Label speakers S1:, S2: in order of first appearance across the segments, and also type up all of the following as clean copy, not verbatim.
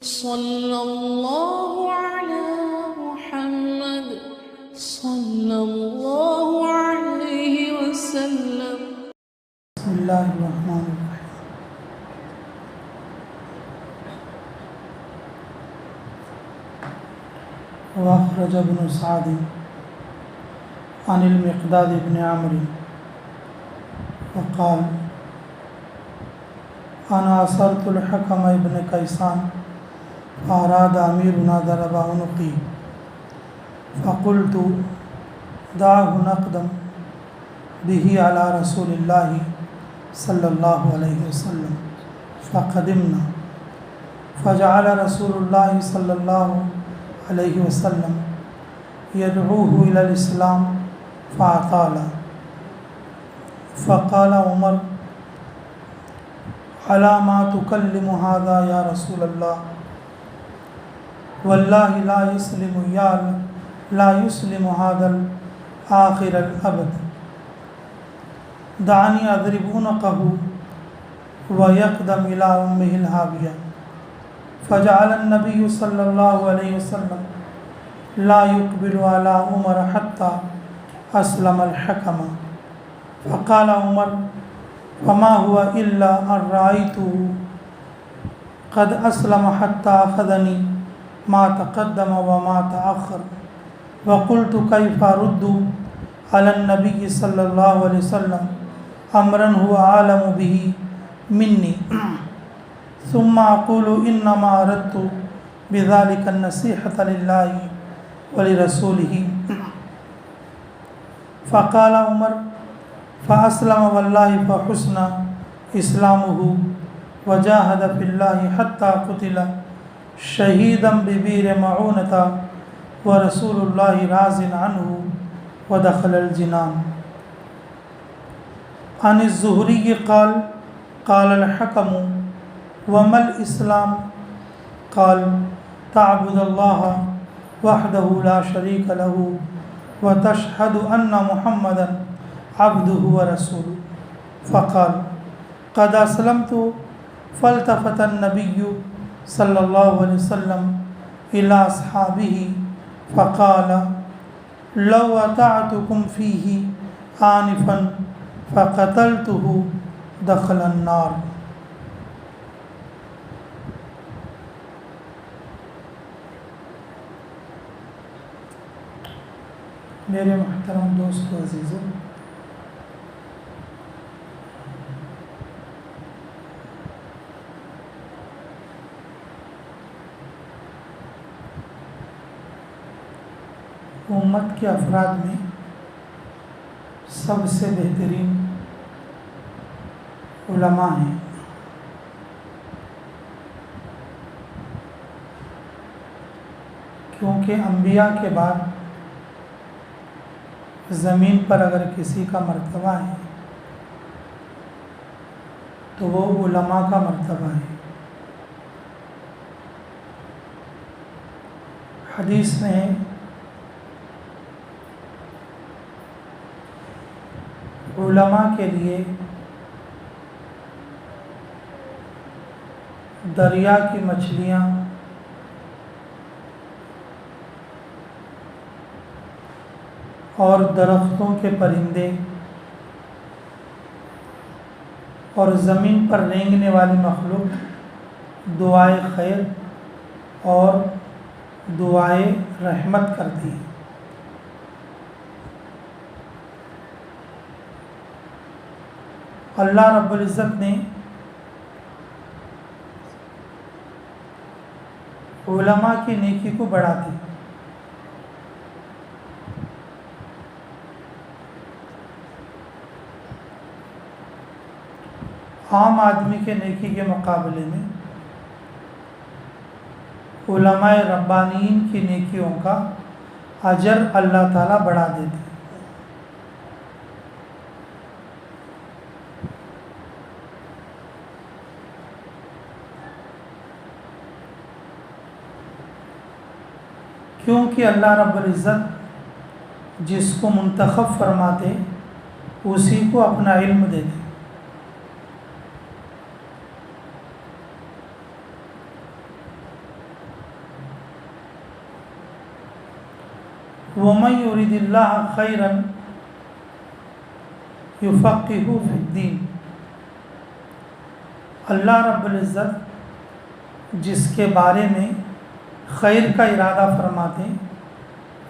S1: صلی اللہ علی محمد صلی اللہ علیہ وسلم۔
S2: بسم اللہ الرحمن الرحیم۔ واخرج ابن سعد عن المقداد بن عمرو وقال انا اصرت الحكم ابن كيسان فاراد اميرنا ضرب عنقي فقلت دعه نقدم به على رسول الله صلی اللہ علیہ وسلم فقدمنا فجعل رسول اللہ صلی اللہ علیہ وسلم يدعوه إلى الإسلام فأطال فقال عمر على ما تكلم هذا يا رسول الله والله لا يسلم هذا الآخر الأبد دعني أضرب عنقه ويقدم إلى أمه الهاوية فجعل النبي صلى الله عليه وسلم لا يقبل على عمر حتى أسلم الحكم فقال عمر فما هو إلا أن رأيته قد أسلم حتى أخذني ما تقدم وما تأخر وقلت كيف أرد على النبي صلى الله عليه وسلم أمرا هو عالم به مني ثم أقول إنما أردت بذلك النصيحة لله ولرسوله فقال عمر فأسلم والله فحسن إسلامه وجاهد في الله حتى قتل شهيدا ببئر معونة ورسول الله راض عنه ودخل الجنان عن الزهري قال قال الحكم وما الإسلام قال تعبد الله وحده لا شريك له وتشهد أن محمدا عبده ورسوله فقال قد أسلمت فالتفت النبي صلى الله عليه وسلم إلى أصحابه فقال لو أطعتكم فيه آنفا فقتلته دخل النار۔ میرے محترم دوستو عزیزو، امت کے افراد میں سب سے بہترین علماء ہیں، کیونکہ انبیاء کے بعد زمین پر اگر کسی کا مرتبہ ہے تو وہ علماء کا مرتبہ ہے۔ حدیث میں علماء کے لیے دریا کی مچھلیاں اور درختوں کے پرندے اور زمین پر رینگنے والی مخلوق دعائے خیر اور دعائے رحمت کرتی ہیں۔ اللہ رب العزت نے علماء کی نیکی کو بڑھا دی۔ عام آدمی کے نیکی کے مقابلے میں علماء ربانیین کی نیکیوں کا اجر اللہ تعالیٰ بڑھا دیتے ہیں۔ کیونکہ اللہ رب العزت جس کو منتخب فرماتے اسی کو اپنا علم دیتے۔ وَمَن يُرِدِ اللَّهَ خَيْرًا يُفَقِّهُ فِي الدِّينِ۔ اللہ رب العزت جس کے بارے میں خیر کا ارادہ فرماتے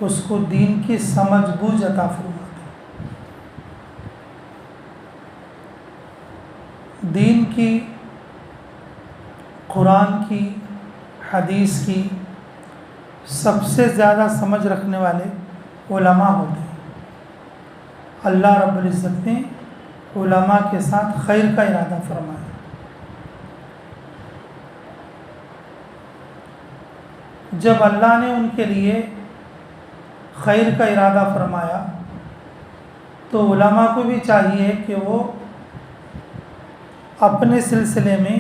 S2: اس کو دین کی سمجھ بوجھ عطا فرماتے۔ دین کی، قرآن کی، حدیث کی سب سے زیادہ سمجھ رکھنے والے علماء ہوتے ہیں۔ اللہ رب العزت نے علماء کے ساتھ خیر کا ارادہ فرمایا۔ جب اللہ نے ان کے لیے خیر کا ارادہ فرمایا تو علماء کو بھی چاہیے کہ وہ اپنے سلسلے میں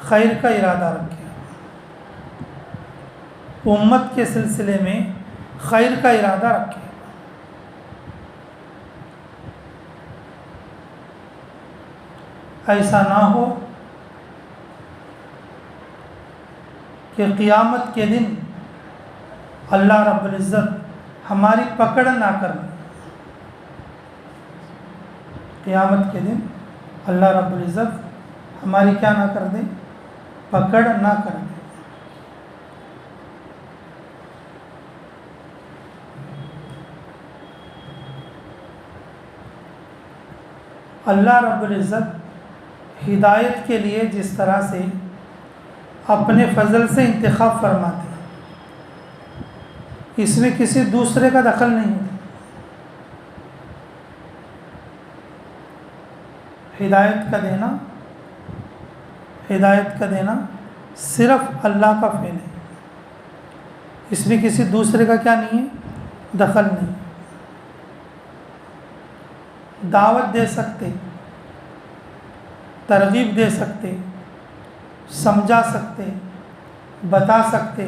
S2: خیر کا ارادہ رکھیں، امت کے سلسلے میں خیر کا ارادہ رکھیں۔ ایسا نہ ہو کہ قیامت کے دن اللہ رب العزت ہماری پکڑ نہ کرے۔ قیامت کے دن اللہ رب العزت ہماری کیا نہ کر دے؟ پکڑ نہ کر دے۔ اللہ رب العزت ہدایت کے لیے جس طرح سے اپنے فضل سے انتخاب فرماتے ہیں، اس میں کسی دوسرے کا دخل نہیں ہوتا۔ ہدایت کا دینا صرف اللہ کا فعل ہے، اس میں کسی دوسرے کا کیا نہیں ہے؟ دخل نہیں۔ دعوت دے سکتے، ترغیب دے سکتے، سمجھا سکتے، بتا سکتے،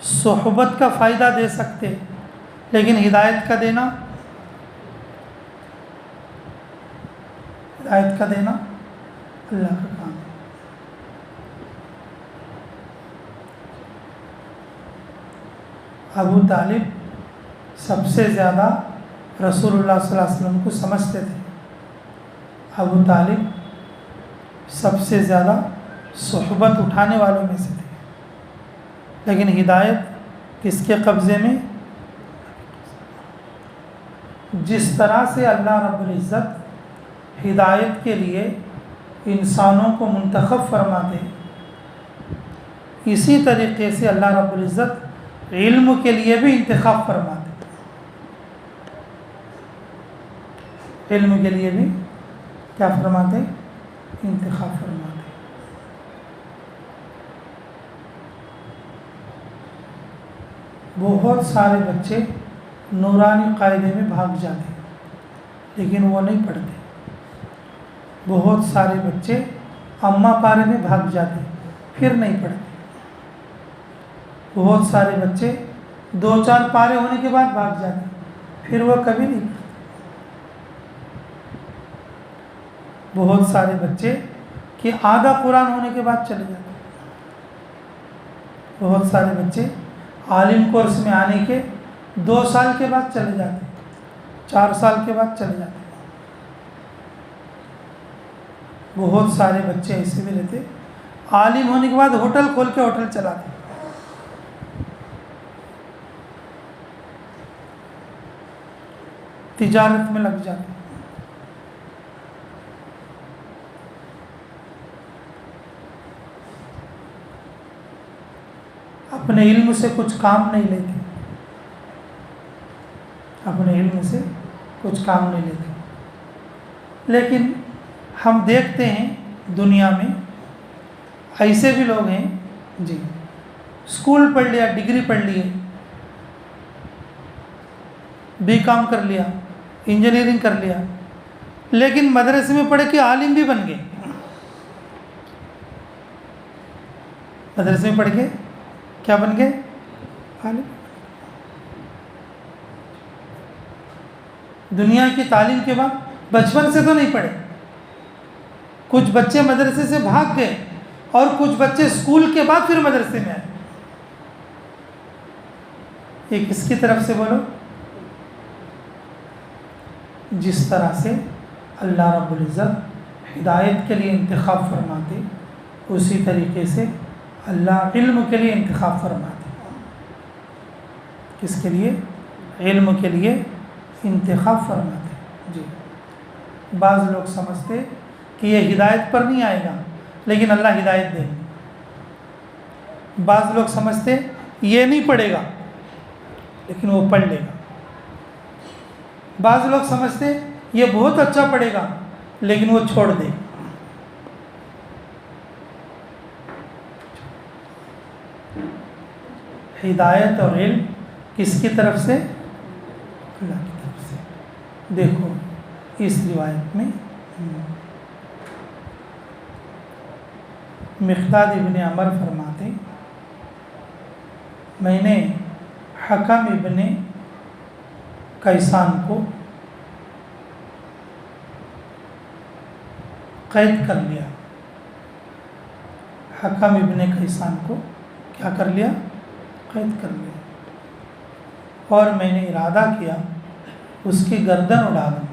S2: صحبت کا فائدہ دے سکتے، لیکن ہدایت کا دینا اللہ کا کام ہے۔ ابو طالب سب سے زیادہ رسول اللہ صلی اللہ علیہ وسلم کو سمجھتے تھے۔ ابو طالب سب سے زیادہ صحبت اٹھانے والوں میں سے تھے، لیکن ہدایت کس کے قبضے میں؟ جس طرح سے اللہ رب العزت ہدایت کے لیے انسانوں کو منتخب فرماتے، اسی طریقے سے اللہ رب العزت علم کے لیے بھی انتخاب فرماتے۔ علم کے لیے بھی کیا فرماتے؟ انتخاب فرماتے۔ بہت سارے بچے نورانی قاعدے میں بھاگ جاتے لیکن وہ نہیں پڑھتے۔ بہت سارے بچے اماں پارے میں بھاگ جاتے پھر نہیں پڑھتے۔ بہت سارے بچے 2-4 پارے ہونے کے بعد بھاگ جاتے پھر وہ کبھی نہیں پڑھتے۔ بہت سارے بچے کہ آدھا قرآن ہونے کے بعد چلے جاتے۔ بہت سارے بچے عالم کورس میں آنے کے 2 سال کے بعد چلے جاتے، 4 سال کے بعد چلے جاتے۔ بہت سارے بچے ایسے بھی رہتے عالم ہونے کے بعد ہوٹل کھول کے ہوٹل چلاتے، تجارت میں لگ جاتے۔ اپنے علم سے کچھ کام نہیں لیتے، اپنے علم سے کچھ کام نہیں لیتے۔ لیکن ہم دیکھتے ہیں دنیا میں ایسے بھی لوگ ہیں جی، اسکول پڑھ لیا، ڈگری پڑھ لی ہے، BCom کر لیا، انجینئرنگ کر لیا، لیکن مدرسے میں پڑھ کے عالم بھی بن گئے۔ مدرسے میں پڑھ کے کیا بن گئے؟ عالم۔ دنیا کی تعلیم کے بعد بچپن سے تو نہیں پڑھے، کچھ بچے مدرسے سے بھاگ گئے اور کچھ بچے اسکول کے بعد پھر مدرسے میں آئے۔ یہ کس کی طرف سے بولو؟ جس طرح سے اللہ رب العزت ہدایت کے لیے انتخاب فرماتے، اسی طریقے سے اللہ علم کے لیے انتخاب فرماتے۔ کس کے لیے؟ علم کے لیے انتخاب فرماتے۔ جی، بعض لوگ سمجھتے کہ یہ ہدایت پر نہیں آئے گا لیکن اللہ ہدایت دے گا۔ بعض لوگ سمجھتے یہ نہیں پڑھے گا لیکن وہ پڑھ لے گا۔ بعض لوگ سمجھتے یہ بہت اچھا پڑھے گا لیکن وہ چھوڑ دے گا۔ ہدایت اور علم کس کی طرف سے؟ اللہ کی طرف سے۔ دیکھو اس روایت میں مقداد ابن عمر فرماتے، میں نے حکم ابن کیسان کو قید کر لیا۔ حکم ابن کیسان کو کیا کر لیا؟ قید کر لیا، اور میں نے ارادہ کیا اس کی گردن اڑا دوں۔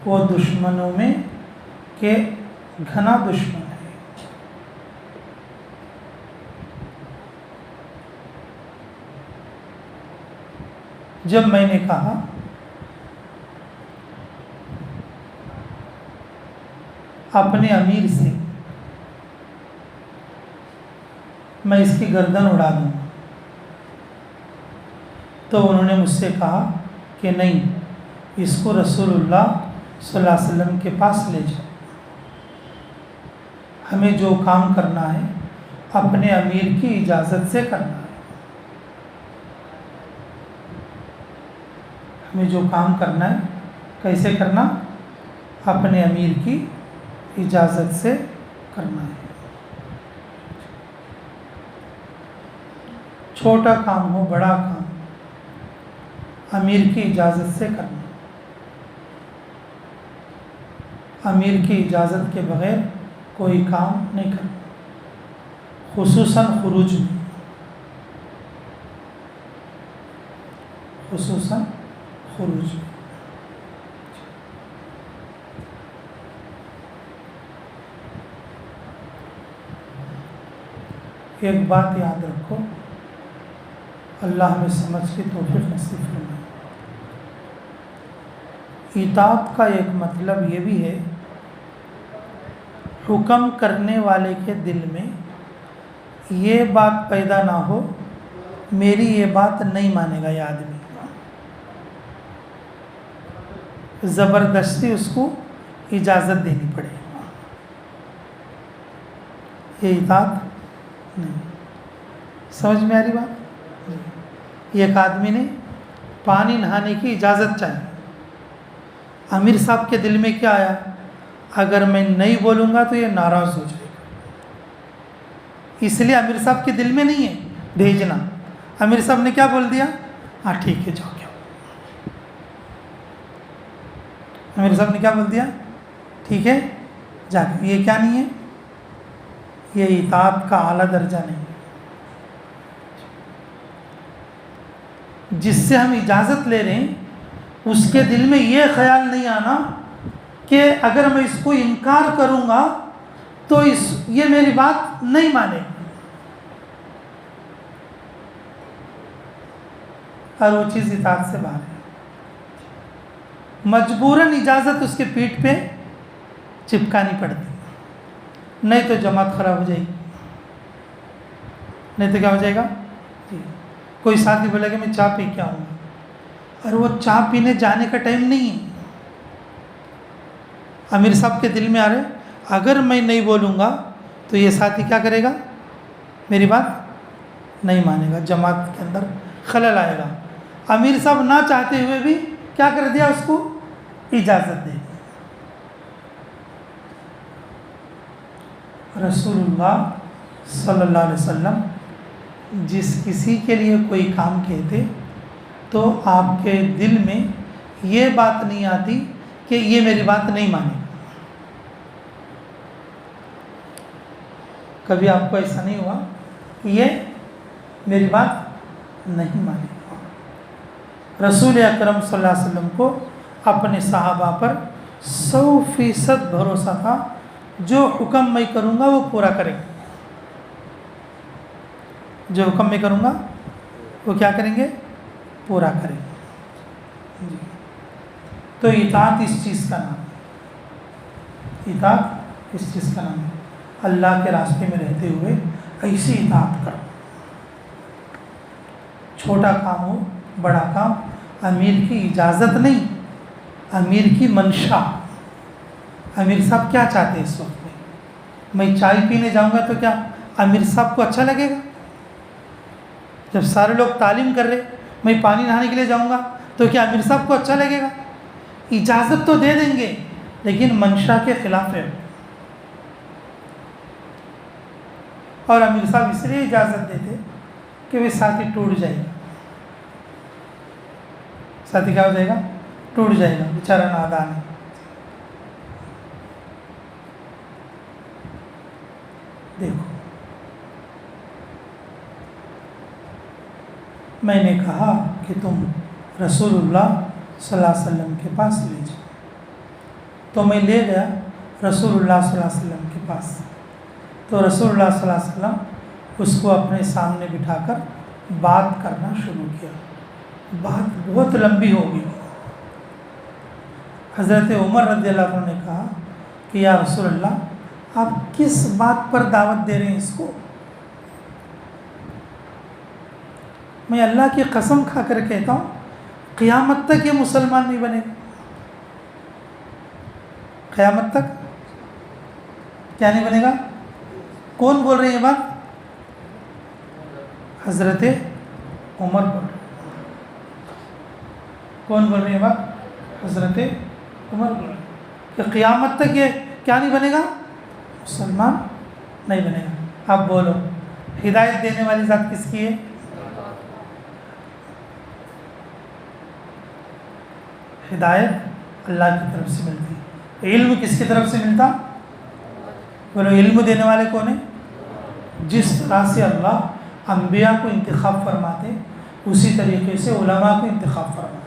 S2: وہ دشمنوں میں کہ گھنا دشمن ہے۔ جب میں نے کہا اپنے امیر سے میں اس کی گردن اڑا دوں، تو انہوں نے مجھ سے کہا کہ نہیں، اس کو رسول اللہ صلی اللہ علیہ وسلم کے پاس لے جاؤ۔ ہمیں جو کام کرنا ہے اپنے امیر کی اجازت سے کرنا ہے۔ ہمیں جو کام کرنا ہے کیسے کرنا؟ اپنے امیر کی اجازت سے کرنا ہے۔ چھوٹا کام ہو بڑا کام، امیر کی اجازت سے کرنا۔ امیر کی اجازت کے بغیر کوئی کام نہیں کرنا، خصوصاً خروج میں۔ خصوصاً خروج میں۔ ایک بات یاد رکھو، اللہ ہمیں سمجھ کی توفیق نصیب فرمائے۔ اطاعت کا ایک مطلب یہ بھی ہے، حکم کرنے والے کے دل میں یہ بات پیدا نہ ہو میری یہ بات نہیں مانے گا یہ آدمی، زبردستی اس کو اجازت دینی پڑے، یہ اطاعت نہیں۔ سمجھ میں آ رہی بات؟ ایک آدمی نے پانی نہانے کی اجازت چاہی، امیر صاحب کے دل میں کیا آیا؟ اگر میں نہیں بولوں گا تو یہ ناراض ہو جائے گا، اس لیے امیر صاحب کے دل میں نہیں ہے بھیجنا۔ امیر صاحب نے کیا بول دیا؟ ہاں ٹھیک ہے جاؤ۔ کیا امیر صاحب نے کیا بول دیا؟ ٹھیک ہے جا کے۔ یہ کیا نہیں ہے؟ یہ اطاعت کا اعلیٰ درجہ نہیں۔ جس سے ہم اجازت لے رہے ہیں اس کے دل میں یہ خیال نہیں آنا کہ اگر میں اس کو انکار کروں گا تو یہ میری بات نہیں مانے، اور وہ چیز اطاعت سے باہر ہے۔ مجبوراً اجازت اس کے پیٹھ پہ چپکانی پڑتی، نہیں تو جماعت خراب ہو جائے گی، نہیں تو کیا ہو جائے گا؟ کوئی ساتھی بولے کہ میں چائے پی کے آؤں گا، اور وہ چائے پینے جانے کا ٹائم نہیں ہے۔ امیر صاحب کے دل میں آ رہے اگر میں نہیں بولوں گا تو یہ ساتھی کیا کرے گا؟ میری بات نہیں مانے گا، جماعت کے اندر خلل آئے گا۔ امیر صاحب نہ چاہتے ہوئے بھی کیا کر دیا؟ اس کو اجازت دے دی۔ رسول اللہ صلی اللہ علیہ وسلم جس کسی کے لیے کوئی کام کہتے تو آپ کے دل میں یہ بات نہیں آتی کہ یہ میری بات نہیں مانے گا۔ کبھی آپ کو ایسا نہیں ہوا کہ یہ میری بات نہیں مانے گا۔ رسول اکرم صلی اللہ علیہ وسلم کو اپنے صحابہ پر 100% بھروسہ تھا، جو حکم میں کروں گا وہ پورا کریں گے، جو حکم میں کروں گا وہ کیا کریں گے؟ پورا کریں گے جی۔ تو اطاعت اس چیز کا نام ہے، اطاعت اس چیز کا نام ہے، اللہ کے راستے میں رہتے ہوئے ایسی اطاعت کرو، چھوٹا کام ہو بڑا کام، امیر کی اجازت نہیں، امیر کی منشا۔ امیر صاحب کیا چاہتے ہیں اس وقت میں چائے پینے جاؤں گا تو کیا امیر صاحب کو اچھا لگے گا؟ جب سارے لوگ تعلیم کر رہے میں پانی نہانے کے لیے جاؤں گا تو کیا امیر صاحب کو اچھا لگے گا؟ اجازت تو دے دیں گے لیکن منشا کے خلاف ہے، اور امیر صاحب اس لیے اجازت دیتے کہ وہ ساتھی ٹوٹ جائے گا، ساتھی کیا ہو جائے گا؟ ٹوٹ جائے گا، بیچارہ نادان ہے۔ دیکھو میں نے کہا کہ تم رسول اللہ صلی اللہ علیہ وسلم کے پاس لے جاؤ، تو میں لے گیا رسول اللہ صلی اللہ علیہ وسلم کے پاس، تو رسول اللہ صلی اللہ علیہ وسلم اس کو اپنے سامنے بٹھا کر بات کرنا شروع کیا، بات بہت لمبی ہو گئی۔ حضرت عمر رضی اللہ عنہ نے کہا کہ یا رسول اللہ آپ کس بات پر دعوت دے رہے ہیں اس کو؟ میں اللہ کی قسم کھا کر کہتا ہوں قیامت تک یہ مسلمان نہیں بنے گا، قیامت تک کیا نہیں بنے گا؟ کون بول رہے ہیں یہ بات؟ حضرت عمر بول رہے ہیں۔ کون بول رہے ہیں یہ بات؟ حضرت عمر بول رہے ہیں کہ قیامت تک یہ کیا نہیں بنے گا؟ مسلمان نہیں بنے گا۔ آپ بولو ہدایت دینے والی ذات کس کی ہے؟ ہدایت اللہ کی طرف سے ملتی ہے۔ علم کس کی طرف سے ملتا؟ بولو علم دینے والے کون ہیں؟ جس طرح سے اللہ انبیاء کو انتخاب فرماتے اسی طریقے سے علماء کو انتخاب فرماتے۔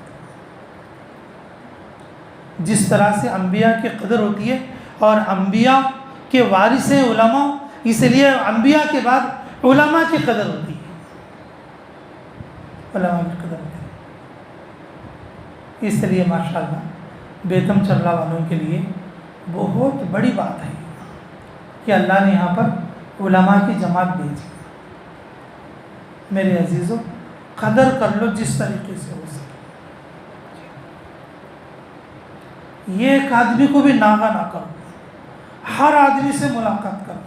S2: جس طرح سے انبیاء کی قدر ہوتی ہے اور انبیاء کے وارث ہیں علماء، اس لیے انبیاء کے بعد علماء کی قدر ہوتی ہے، علماء کی قدر ہوتی ہے۔ اس لیے ماشاءاللہ بیتم چرلا والوں کے لیے بہت بڑی بات ہے کہ اللہ نے یہاں پر علماء کی جماعت بھیجی۔ میرے عزیزوں قدر کر لو جس طریقے سے ہو سکے، یہ ایک آدمی کو بھی ناغہ نہ کرو، ہر آدمی سے ملاقات کرو۔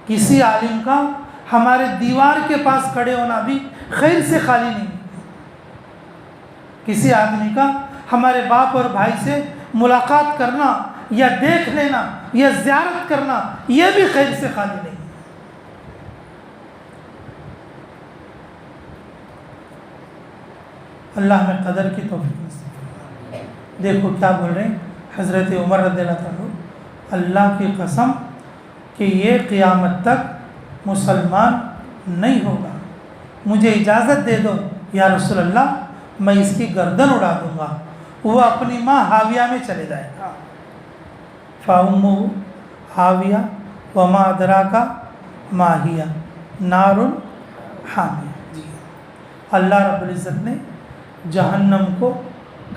S2: کسی عالم کا ہمارے دیوار کے پاس کھڑے ہونا بھی خیر سے خالی نہیں، کسی آدمی کا ہمارے باپ اور بھائی سے ملاقات کرنا یا دیکھ لینا یا زیارت کرنا یہ بھی خیر سے خالی نہیں۔ اللہ میں قدر کی توفیق نصیب۔ دیکھو کیا بول رہے ہیں حضرت عمر رضی اللہ عنہ، اللہ کی قسم کہ یہ قیامت تک مسلمان نہیں ہوگا، مجھے اجازت دے دو یا رسول اللہ، میں اس کی گردن اڑا دوں گا، وہ اپنی ماں حاویہ میں چلے جائے گا۔ فَأُمُّهُ حَاوِيَةٌ وَمَا أَدْرَاكَ مَا هِيَ نَارٌ حَامِيَةٌ۔ جی اللہ رب العزت نے جہنم کو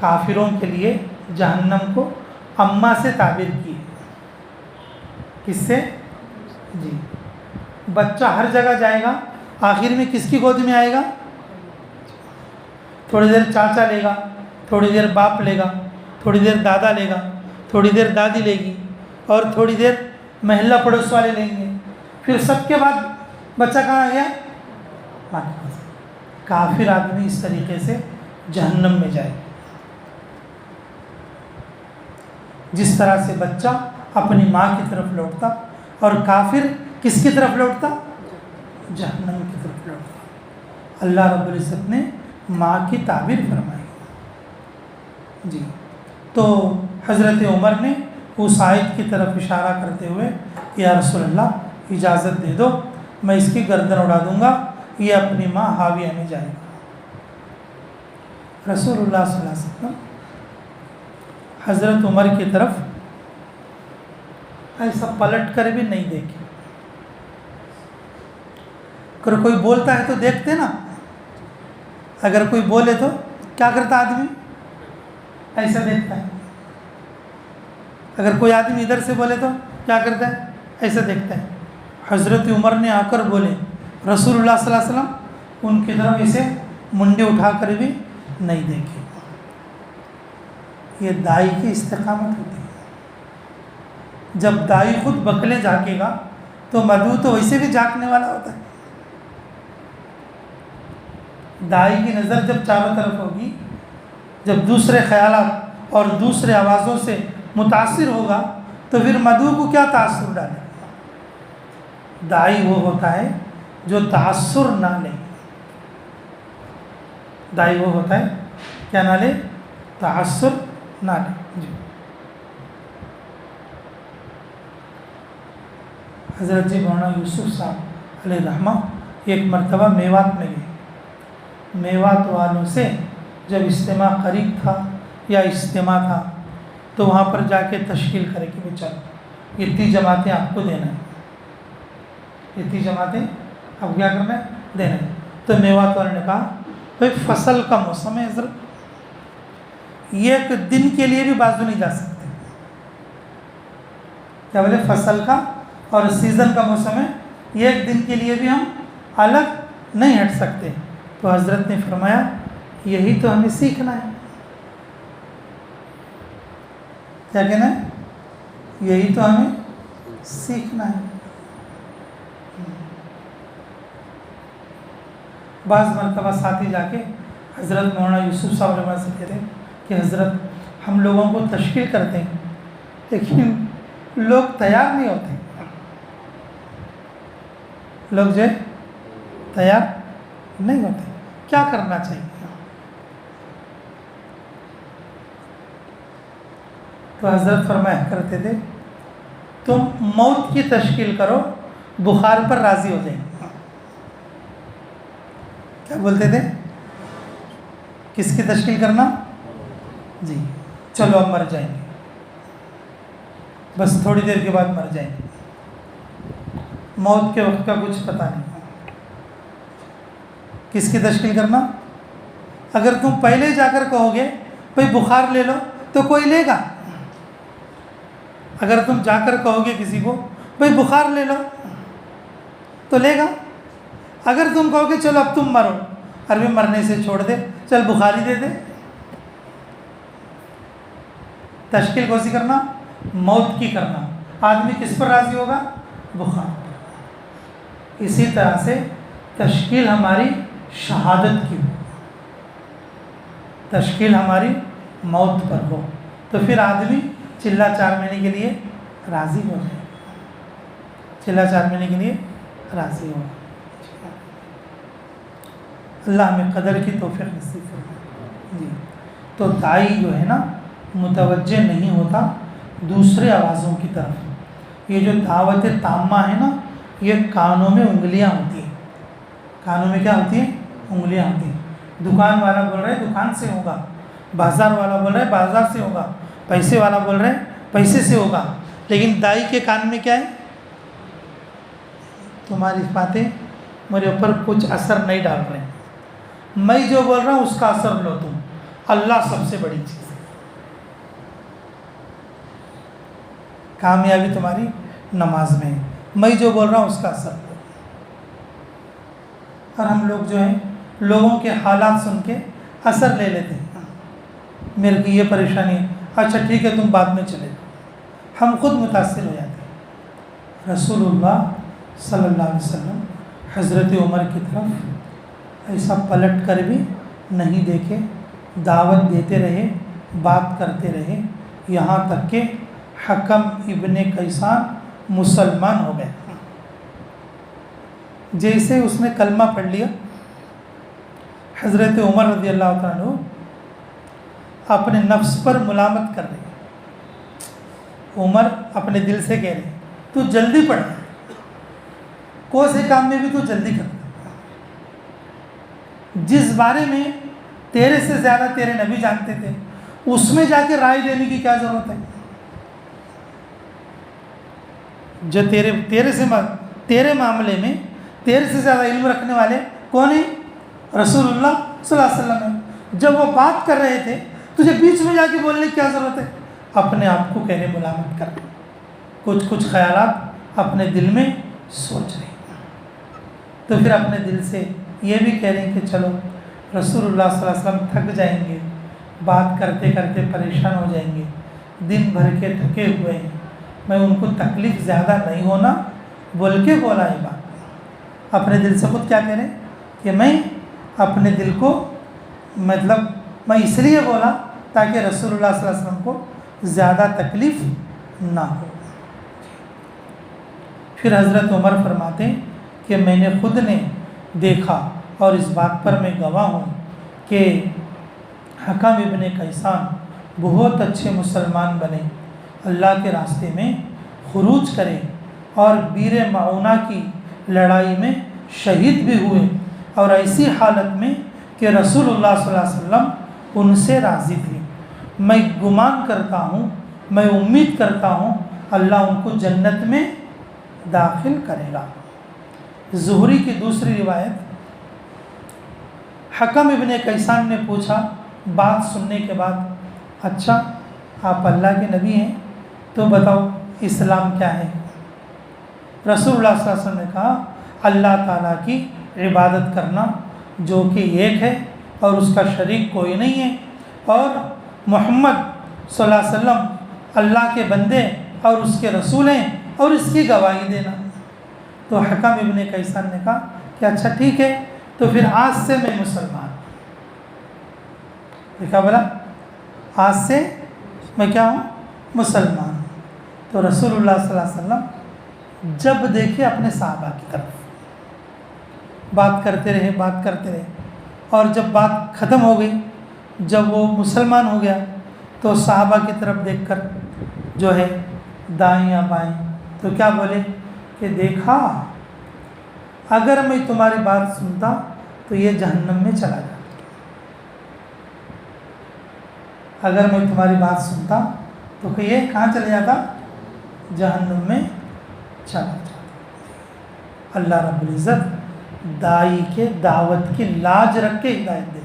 S2: کافروں کے لیے جہنم کو اماں سے تعبیر کی ہے۔ کس سے؟ جی بچہ ہر جگہ جائے گا، آخر میں کس کی گود میں آئے گا؟ تھوڑی دیر چاچا لے گا، تھوڑی دیر باپ لے گا، تھوڑی دیر دادا لے گا، تھوڑی دیر دادی لے گی، اور تھوڑی دیر محلہ پڑوس والے لیں گے، پھر سب کے بعد بچہ کہاں آ گیا؟ ماں کے پاس۔ کافر آدمی اس طریقے سے جہنم میں جائے، جس طرح سے بچہ اپنی ماں کی طرف لوٹتا اور کافر کس کی طرف لوٹتا؟ جہنم کی طرف لوٹتا۔ اللہ رب العزت نے ماں کی تعبیر فرمائی۔ جی تو حضرت عمر نے اس آیت کی طرف اشارہ کرتے ہوئے یا رسول اللہ اجازت دے دو، میں اس کی گردن اڑا دوں گا، یہ اپنی ماں حاویہ میں جائے گا۔ رسول اللہ صلی اللہ علیہ وسلم حضرت عمر کی طرف ایسا پلٹ کر بھی نہیں دیکھے۔ اگر کوئی بولتا ہے تو دیکھتے نا، اگر کوئی بولے تو کیا کرتا آدمی؟ ایسا دیکھتا ہے۔ اگر کوئی آدمی ادھر سے بولے تو کیا کرتا ہے؟ ایسا دیکھتا ہے۔ حضرت عمر نے آ کر بولے، رسول اللہ صلی اللہ علیہ وسلم ان کی طرف اسے منڈے اٹھا کر بھی نہیں دیکھے۔ یہ دائی کی استقامت ہوتی ہے۔ جب دائی خود بکلے جھانکے گا تو مدعو تو ویسے بھی جھانکنے والا ہوتا ہے۔ دائی کی نظر جب چاروں طرف ہوگی، جب دوسرے خیالات اور دوسرے آوازوں سے متاثر ہوگا تو پھر مدعو کو کیا تاثر ڈالے؟ دائی وہ ہوتا ہے جو تاثر نہ لے۔ دائی وہ ہوتا ہے کیا نہ لے؟ تاثر نہ لے۔ جی حضرت جی مولانا یوسف صاحب علیہ رحمہ ایک مرتبہ میوات میں گئے۔ میوات والوں سے جب اجتماع قریب تھا یا اجتماع تھا تو وہاں پر جا کے تشکیل کرے کہ وہ چلو اتنی جماعتیں آپ کو دینا ہے، اتنی جماعتیں آپ کیا کرنا ہے؟ دینا ہے۔ تو میوات والوں نے کہا بھائی فصل کا موسم ہے حضرت، ایک دن کے لیے بھی بازو نہیں جا سکتے۔ کیا بولے؟ فصل کا اور سیزن کا موسم ہے، ایک دن کے لیے بھی ہم الگ نہیں ہٹ سکتے۔ تو حضرت نے فرمایا یہی تو ہمیں سیکھنا ہے۔ کیا کہنا ہے؟ یہی تو ہمیں سیکھنا ہے۔ بعض مرتبہ ساتھی جا کے حضرت مولانا یوسف صاحب رحمہ سے کہتے ہیں کہ حضرت ہم لوگوں کو تشکیل کرتے ہیں لیکن لوگ تیار نہیں ہوتے، لوگ جو ہے تیار نہیں ہوتے، کیا کرنا چاہیے؟ تو حضرت فرمایا کرتے تھے تم موت کی تشکیل کرو، بخار پر راضی ہو جائیں۔ کیا بولتے تھے؟ کس کی تشکیل کرنا؟ جی چلو اب مر جائیں گے، بس تھوڑی دیر کے بعد مر جائیں گے، موت کے وقت کا کچھ پتہ نہیں۔ کس کی تشکیل کرنا؟ اگر تم پہلے جا کر کہو گے بھائی بخار لے لو تو کوئی لے گا۔ اگر تم جا کر کہو گے کسی کو بھائی بخار لے لو تو لے گا۔ اگر تم کہو گے چلو اب تم مرو، عربی مرنے سے چھوڑ دے، چل بخاری دے دے۔ تشکیل کون سی کرنا؟ موت کی کرنا۔ آدمی کس پر راضی ہوگا؟ بخار پر۔ اسی طرح سے تشکیل ہماری شہادت کی ہو، تشکیل ہماری موت پر ہو تو پھر آدمی چلہ 4 مہینے کے لیے راضی ہو جائے، چلہ 4 مہینے کے لیے راضی ہو۔ اللہ ہمیں قدر کی توفیق نصیب فرمائے۔ جی تو دائی جو ہے نا متوجہ نہیں ہوتا دوسرے آوازوں کی طرف۔ یہ جو دعوت تامہ ہے نا، یہ کانوں میں انگلیاں ہوتی ہیں۔ کانوں میں کیا ہوتی ہیں؟ انگلیاں ہوتی ہیں۔ دکان والا بول رہا ہے دکان سے ہوگا، بازار والا بول رہا ہے بازار سے ہوگا، پیسے والا بول رہے ہیں پیسے سے ہوگا، لیکن دائی کے کان میں کیا ہے؟ تمہاری باتیں میرے اوپر کچھ اثر نہیں ڈال رہے ہیں، میں جو بول رہا ہوں اس کا اثر لو تم، اللہ سب سے بڑی چیز ہے۔ کامیابی تمہاری نماز میں ہے، میں جو بول رہا ہوں اس کا اثر لو۔ اور ہم لوگ جو ہیں لوگوں کے حالات سن کے اثر لے لیتے ہیں، میرے کی یہ پریشانی ہے، اچھا ٹھیک ہے تم بعد میں چلے جاؤ، ہم خود متاثر ہو جاتے ہیں۔ رسول اللہ صلی اللہ علیہ وسلم حضرت عمر کی طرف ایسا پلٹ کر بھی نہیں دیکھے، دعوت دیتے رہے، بات کرتے رہے، یہاں تک کہ حکم ابن قیسان مسلمان ہو گئے۔ جیسے اس نے کلمہ پڑھ لیا، حضرت عمر رضی اللہ تعالیٰ عنہ اپنے نفس پر ملامت کر رہے، عمر اپنے دل سے کہہ رہے تو جلدی پڑھ، کون سے کام میں بھی تو جلدی کر، جس بارے میں تیرے سے زیادہ تیرے نبی جانتے تھے، اس میں جا کے رائے دینے کی کیا ضرورت ہے؟ جو تیرے معاملے میں تیرے سے زیادہ علم رکھنے والے کون ہیں؟ رسول اللہ صلی اللہ علیہ وسلم ہیں۔ جب وہ بات کر رہے تھے تجھے بیچ میں جا کے بولنے کی کیا ضرورت ہے؟ اپنے آپ کو کہنے ملامت کر، کچھ خیالات اپنے دل میں سوچ رہے ہیں، تو پھر اپنے دل سے یہ بھی کہہ رہے ہیں کہ چلو رسول اللہ صلی اللہ علیہ وسلم تھک جائیں گے، بات کرتے کرتے پریشان ہو جائیں گے، دن بھر کے تھکے ہوئے ہیں، میں ان کو تکلیف زیادہ نہیں ہونا بول کے بولا یہ بات۔ اپنے دل سے خود کیا کہہ رہے کہ میں اپنے دل کو میں اس لیے بولا تاکہ رسول اللہ صلی اللہ علیہ وسلم کو زیادہ تکلیف نہ ہو۔ پھر حضرت عمر فرماتے ہیں کہ میں نے خود نے دیکھا اور اس بات پر میں گواہ ہوں کہ حکم ابن قیسان بہت اچھے مسلمان بنے، اللہ کے راستے میں خروج کرے اور بیر معونہ کی لڑائی میں شہید بھی ہوئے، اور ایسی حالت میں کہ رسول اللہ صلی اللہ علیہ وسلم ان سے راضی تھے۔ میں گمان کرتا ہوں، میں امید کرتا ہوں اللہ ان کو جنت میں داخل کرے گا۔ زہری کی دوسری روایت، حکم ابن قیسان نے پوچھا بات سننے کے بعد، اچھا آپ اللہ کے نبی ہیں تو بتاؤ اسلام کیا ہے؟ رسول اللہ صلی اللہ علیہ وسلم نے کہا اللہ تعالیٰ کی عبادت کرنا جو کہ ایک ہے اور اس کا شریک کوئی نہیں ہے، اور محمد صلی اللہ علیہ وسلم اللہ کے بندے اور اس کے رسول ہیں، اور اس کی گواہی دینا۔ تو حکم ابن قیسان نے کہا کہ اچھا ٹھیک ہے، تو پھر آج سے میں مسلمان، دیکھا بولا آج سے میں کیا ہوں؟ مسلمان۔ تو رسول اللہ صلی اللہ علیہ وسلم جب دیکھے اپنے صحابہ کی طرف، بات کرتے رہے، اور جب بات ختم ہو گئی، جب وہ مسلمان ہو گیا تو صحابہ کی طرف دیکھ کر جو ہے دائیں یا بائیں تو کیا بولے کہ دیکھا اگر میں تمہاری بات سنتا تو یہ جہنم میں چلا جاتا، اگر میں تمہاری بات سنتا تو کہ یہ کہاں چلے جاتا؟ جہنم میں چلا جاتا۔ اللہ رب العزت دائی کے دعوت کی لاج رکھ کے ہدایت دیتے۔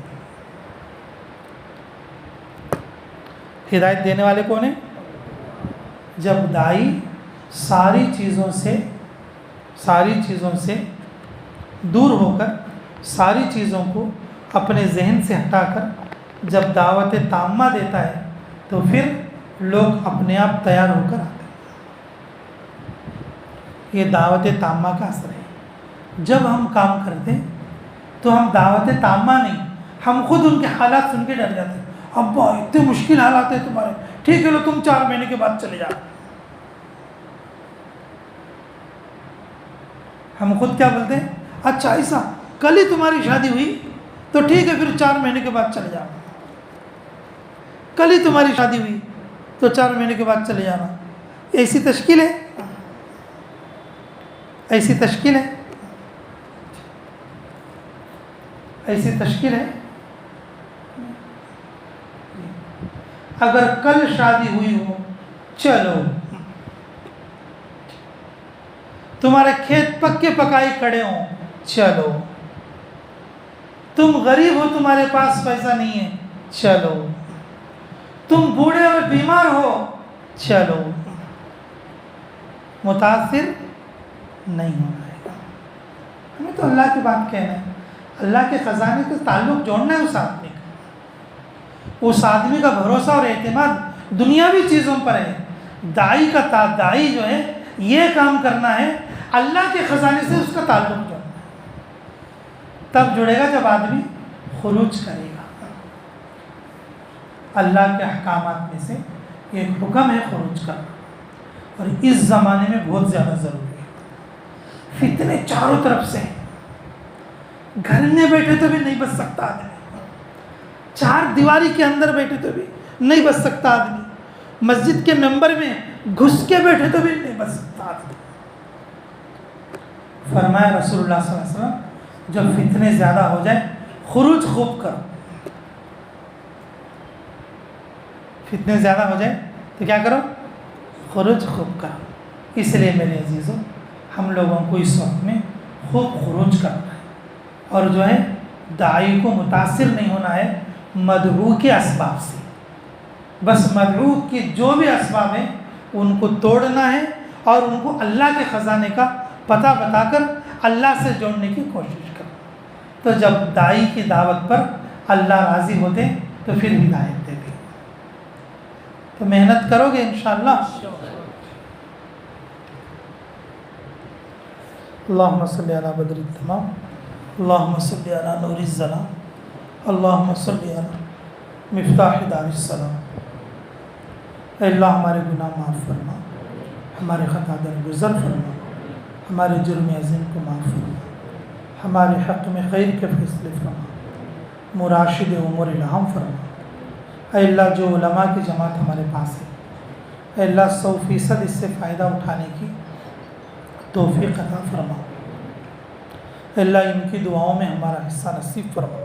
S2: ہدایت دینے والے کون ہیں؟ جب دائی ساری چیزوں سے دور ہو کر، ساری چیزوں کو اپنے ذہن سے ہٹا کر جب دعوت تامہ دیتا ہے تو پھر لوگ اپنے آپ تیار ہو کر آتے ہیں۔ یہ دعوت تامہ کا اثر ہے۔ جب ہم کام کرتے ہیں تو ہم دعوت تامہ نہیں، ہم خود ان کے حالات سن کے ڈر جاتے ہیں، ابا اتنے مشکل حالات ہیں تمہارے، ٹھیک ہے لو تم 4 مہینے کے بعد چلے جاؤ۔ ہم خود کیا بولتے ہیں؟ اچھا ایسا کل ہی تمہاری شادی ہوئی تو ٹھیک ہے پھر 4 مہینے کے بعد چلے جاؤ، کل ہی تمہاری شادی ہوئی تو 4 مہینے کے بعد چلے جانا۔ ایسی تشکیل ہے، ایسی تشکیل ہے، ایسی تشکیل ہے۔ اگر کل شادی ہوئی ہو چلو، تمہارے کھیت پکے پکائی کھڑے ہوں چلو، تم غریب ہو تمہارے پاس پیسہ نہیں ہے چلو، تم بوڑھے اور بیمار ہو چلو، متاثر نہیں ہونا ہے۔ ہمیں تو اللہ کی بات کہنا ہے، اللہ کے خزانے کے تعلق جوڑنا ہے اس آدمی کا بھروسہ اور اعتماد دنیاوی چیزوں پر ہے۔ دائی کا دائی جو ہے یہ کام کرنا ہے، اللہ کے خزانے سے اس کا تعلق جوڑنا ہے، تب جڑے گا جب آدمی خروج کرے گا۔ اللہ کے احکامات میں سے ایک حکم ہے خروج کرنا، اور اس زمانے میں بہت زیادہ ضروری ہے۔ فتنے چاروں طرف سے، گھر میں بیٹھے تو بھی نہیں بچ سکتا آدمی، 4 دیواری کے اندر بیٹھے تو بھی نہیں بچ سکتا آدمی، مسجد کے ممبر میں گھس کے بیٹھے تو بھی نہیں بچ سکتا آدمی۔ فرمایا رسول اللہ صلی اللہ علیہ وسلم جب فتنے زیادہ ہو جائے خروج خوب کرو. فتنے زیادہ ہو جائے تو کیا کرو؟ خروج خوب کرو. اس لیے میرے عزیزوں ہم لوگوں کو اس وقت میں خوب خروج کرنا ہے، اور جو ہے داعی کو متاثر نہیں ہونا ہے مدعو کے اسباب سے. بس مدعو کے جو بھی اسباب ہیں ان کو توڑنا ہے اور ان کو اللہ کے خزانے کا پتہ بتا کر اللہ سے جوڑنے کی کوشش کرنا. تو جب داعی کی دعوت پر اللہ راضی ہوتے ہیں تو پھر ہدایت دیتے. تو محنت کرو گے انشاءاللہ. اللہم صلی علی بدر التمام، اللہم صلی علی نور الظلام، اللہم صلی علی مفتاح دار السلام. اے اللہ ہمارے گناہ معاف فرما، ہمارے خطا درگزر فرما، ہمارے جرم عظیم کو معاف فرما، ہمارے حق میں خیر کے فیصلے فرما، مراشد امور الہام فرما. اے اللہ جو علماء کی جماعت ہمارے پاس ہے، اے اللہ 100% اس سے فائدہ اٹھانے کی توفیق عطا فرما. اے اللہ ان کی دعاؤں میں ہمارا حصہ نصیب فرما.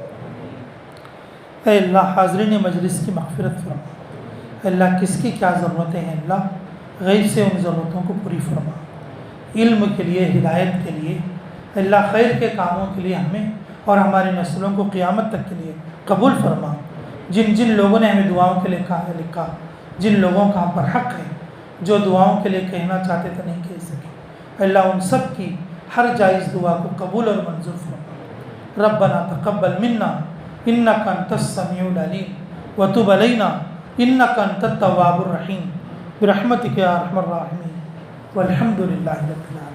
S2: اے اللہ حاضرین مجلس کی مغفرت فرما. اے اللہ کس کی کیا ضرورتیں ہیں اللہ غیب سے ان ضرورتوں کو پوری فرما. علم کے لیے، ہدایت کے لیے، اللہ خیر کے کاموں کے لیے ہمیں اور ہماری نسلوں کو قیامت تک کے لیے قبول فرما. جن جن لوگوں نے ہمیں دعاؤں کے لیے لکھا، جن لوگوں کا ہم پر حق ہے، جو دعاؤں کے لیے کہنا چاہتے تھے نہیں کہہ سکے، اللہ ان سب کی ہر جائز دعا کو قبول اور منظور فرما. ربنا تقبل منا انک انت السمیع العلیم وتب علینا انک انت التواب الرحیم برحمتک یا ارحم الراحمین والحمد للہ رب العالمین.